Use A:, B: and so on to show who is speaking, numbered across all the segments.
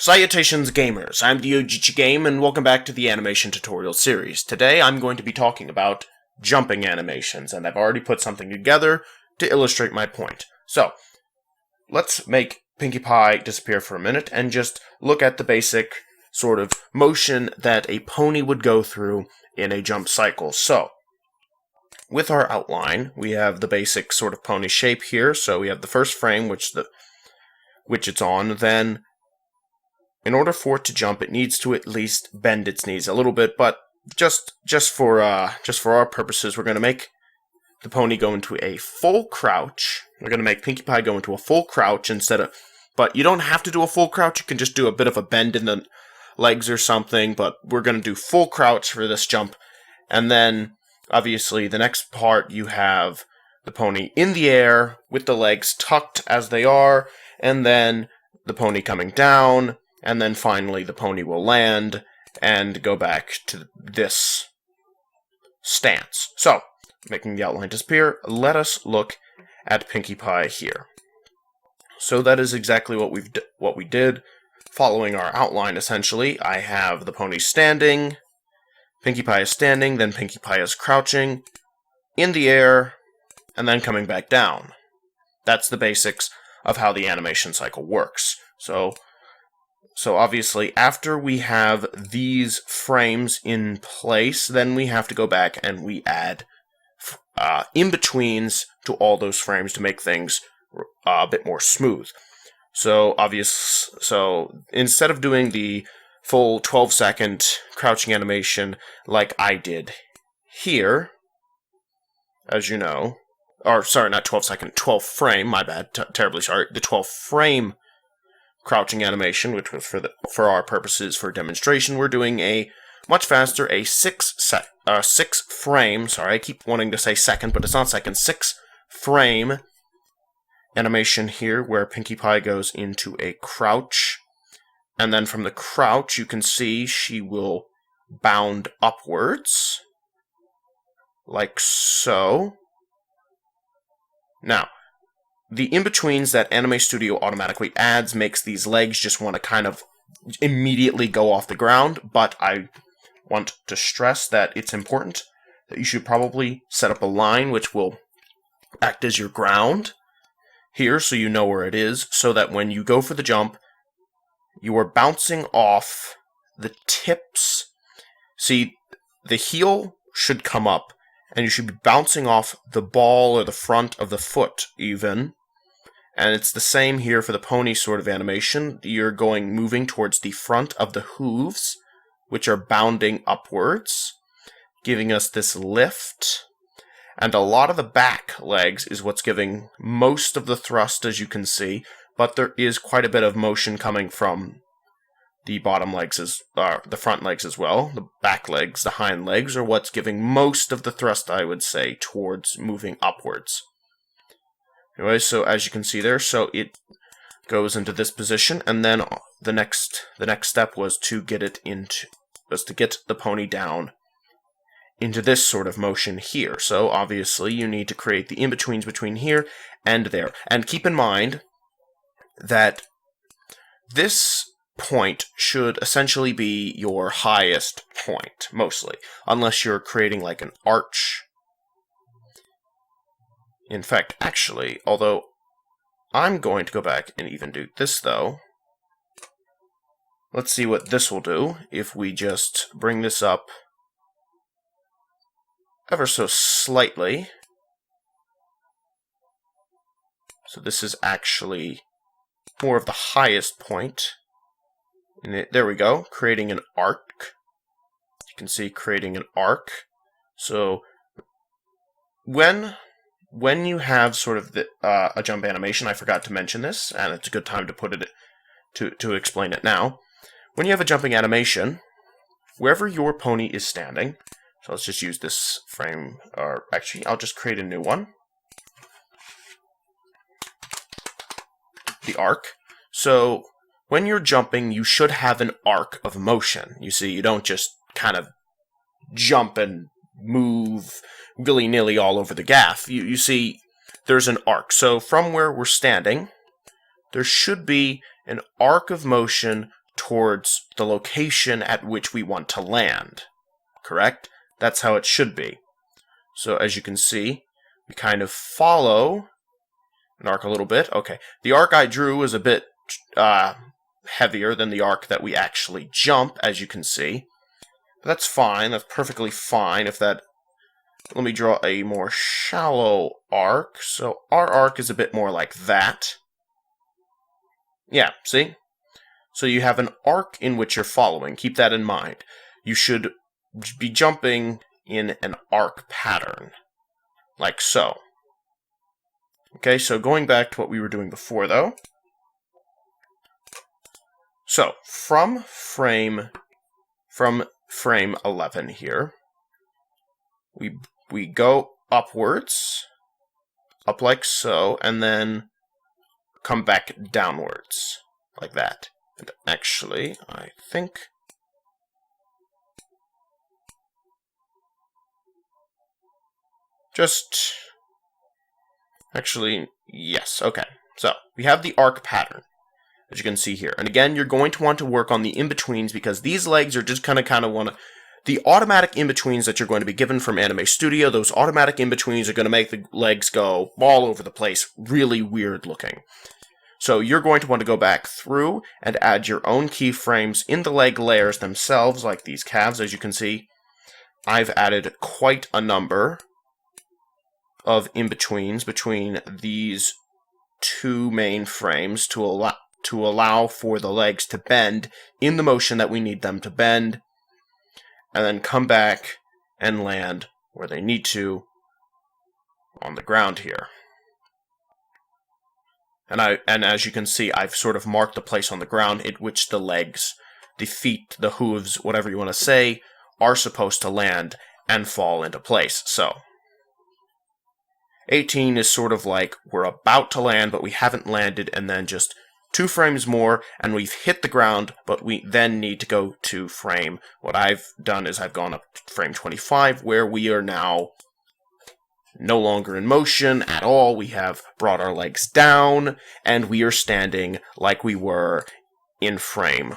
A: Salutations gamers, I'm the OgichiGame and welcome back to the animation tutorial series. Today I'm going to be talking about jumping animations, and I've already put something together to illustrate my point. So, let's make Pinkie Pie disappear for a minute and just look at the basic sort of motion that a pony would go through in a jump cycle. So, with our outline, we have the basic sort of pony shape here. So we have the first frame which it's on, then in order for it to jump, it needs to at least bend its knees a little bit, but just for our purposes, we're going to make the pony go into a full crouch. We're going to make Pinkie Pie go into a full crouch but you don't have to do a full crouch. You can just do a bit of a bend in the legs or something, but we're going to do full crouch for this jump. And then, obviously, the next part, you have the pony in the air with the legs tucked as they are, and then the pony coming down. And then finally the pony will land and go back to this stance. So, making the outline disappear, let us look at Pinkie Pie here. So that is exactly what we did. Following our outline, essentially, I have the pony standing, Pinkie Pie is standing, then Pinkie Pie is crouching, in the air, and then coming back down. That's the basics of how the animation cycle works. So obviously, after we have these frames in place, then we have to go back and we add in-betweens to all those frames to make things a bit more smooth. So instead of doing the full 12-second crouching animation like I did here, as you know, or sorry, not 12-second, 12 frame, my bad, terribly sorry, the 12 frame crouching animation, which was for our purposes for demonstration, we're doing a much faster, a 6 frame, sorry, I keep wanting to say second, but it's not second, 6 frame animation here, where Pinkie Pie goes into a crouch, and then from the crouch, you can see she will bound upwards, like so. Now, the in-betweens that Anime Studio automatically adds makes these legs just want to kind of immediately go off the ground, but I want to stress that it's important that you should probably set up a line which will act as your ground here so you know where it is, so that when you go for the jump, you are bouncing off the tips. See, the heel should come up, and you should be bouncing off the ball or the front of the foot, even. And it's the same here for the pony sort of animation. You're moving towards the front of the hooves, which are bounding upwards, giving us this lift. And a lot of the back legs is what's giving most of the thrust, as you can see, but there is quite a bit of motion coming from the bottom legs, the front legs as well. The back legs, the hind legs, are what's giving most of the thrust, I would say, towards moving upwards. Anyway, so as you can see there, so it goes into this position, and then the next step was to get the pony down into this sort of motion here. So obviously you need to create the in-betweens between here and there. And keep in mind that this point should essentially be your highest point, mostly, unless you're creating like an arch. In fact, actually, although I'm going to go back and even do this, though. Let's see what this will do if we just bring this up ever so slightly. So this is actually more of the highest point. And there we go, creating an arc. You can see creating an arc. So when you have sort of a jump animation, I forgot to mention this, and it's a good time to put it to explain it now. When you have a jumping animation, wherever your pony is standing, so let's just use this frame, or actually, I'll just create a new one. The arc. So when you're jumping, you should have an arc of motion. You see, you don't just kind of jump and move willy-nilly all over the gaff. You see, there's an arc. So from where we're standing, there should be an arc of motion towards the location at which we want to land. Correct? That's how it should be. So as you can see, we kind of follow an arc a little bit. Okay, the arc I drew is a bit heavier than the arc that we actually jump, as you can see. But that's fine. That's perfectly fine. If that, let me draw a more shallow arc. So our arc is a bit more like that. Yeah, see? So you have an arc in which you're following. Keep that in mind. You should be jumping in an arc pattern, like so. Okay, so going back to what we were doing before, though. So, from frame 11 here, we go upwards, up like so, and then come back downwards, like that. And actually, I think actually, yes, okay. So, we have the arc pattern, as you can see here. And again, you're going to want to work on the in-betweens, because these legs are just kind of want to... The automatic in-betweens that you're going to be given from Anime Studio, those automatic in-betweens are going to make the legs go all over the place, really weird looking. So you're going to want to go back through and add your own keyframes in the leg layers themselves, like these calves, as you can see. I've added quite a number of in-betweens between these two main frames to allow for the legs to bend in the motion that we need them to bend, and then come back and land where they need to on the ground here. And as you can see, I've sort of marked the place on the ground at which the legs, the feet, the hooves, whatever you want to say, are supposed to land and fall into place. So 18 is sort of like we're about to land, but we haven't landed, and then just 2 frames more, and we've hit the ground, but we then need to go to frame. What I've done is I've gone up to frame 25, where we are now no longer in motion at all. We have brought our legs down, and we are standing like we were in frame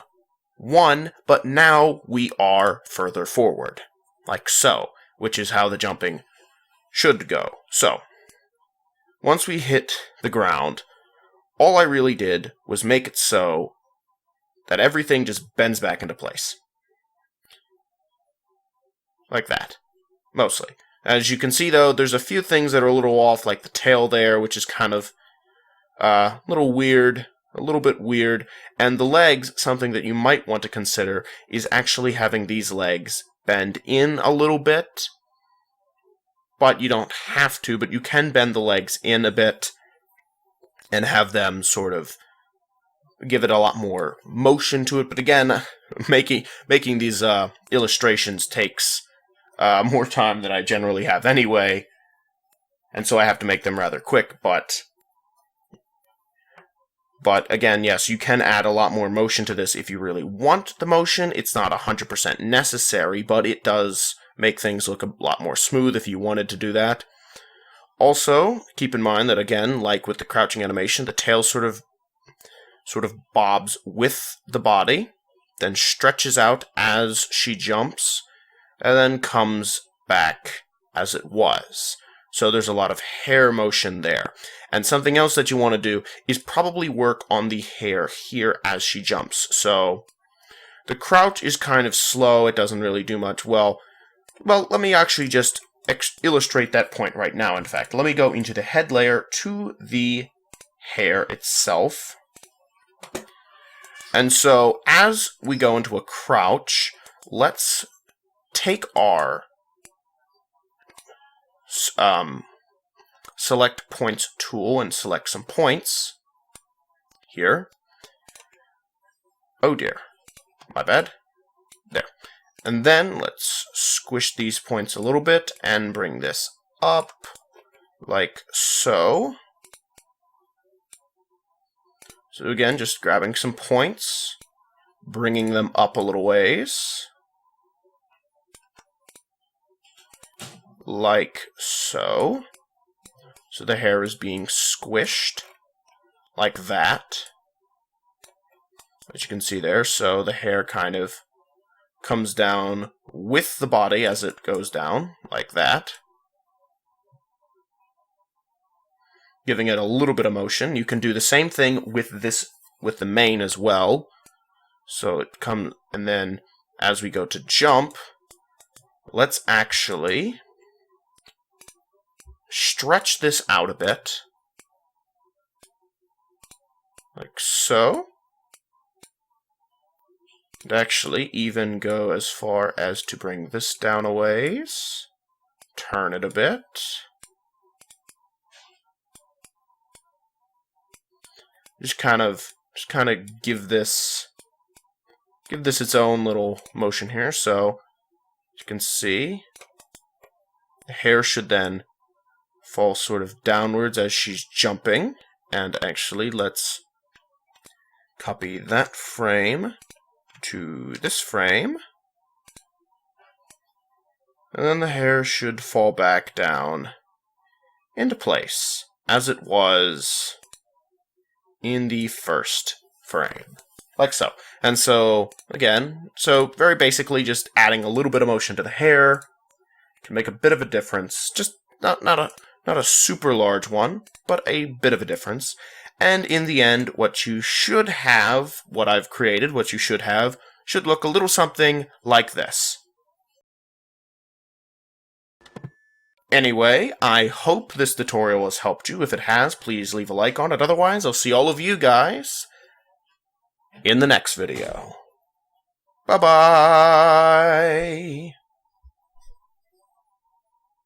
A: 1, but now we are further forward, like so, which is how the jumping should go. So, once we hit the ground, all I really did was make it so that everything just bends back into place. Like that. Mostly. As you can see, though, there's a few things that are a little off, like the tail there, which is kind of a little weird, a little bit weird. And the legs, something that you might want to consider, is actually having these legs bend in a little bit. But you don't have to, but you can bend the legs in a bit and have them sort of give it a lot more motion to it. But again, making these illustrations takes more time than I generally have anyway, and so I have to make them rather quick, but again, yes, you can add a lot more motion to this if you really want the motion. It's not 100% necessary, but it does make things look a lot more smooth if you wanted to do that. Also, keep in mind that, again, like with the crouching animation, the tail sort of bobs with the body, then stretches out as she jumps, and then comes back as it was. So there's a lot of hair motion there. And something else that you want to do is probably work on the hair here as she jumps. So the crouch is kind of slow. It doesn't really do much. Well, let me actually just illustrate that point right now, in fact. Let me go into the head layer to the hair itself. And so as we go into a crouch, let's take our select points tool and select some points here. Oh dear, my bad. There. And then let's squish these points a little bit and bring this up like so. So again, just grabbing some points, bringing them up a little ways, like so. So the hair is being squished, like that. as you can see there. So the hair kind of comes down with the body as it goes down, like that, giving it a little bit of motion. You can do the same thing with the mane as well. So it comes, and then as we go to jump, let's actually stretch this out a bit, like so. And actually even go as far as to bring this down a ways, turn it a bit. Just kind of give this its own little motion here. So as you can see, the hair should then fall sort of downwards as she's jumping. And actually, let's copy that frame to this frame. And then the hair should fall back down into place as it was in the first frame, like so. And so, again, very basically just adding a little bit of motion to the hair can make a bit of a difference. Just not a super large one, but a bit of a difference. And in the end, what you should have, what I've created, what you should have, should look a little something like this. Anyway, I hope this tutorial has helped you. If it has, please leave a like on it. Otherwise, I'll see all of you guys in the next video. Bye-bye!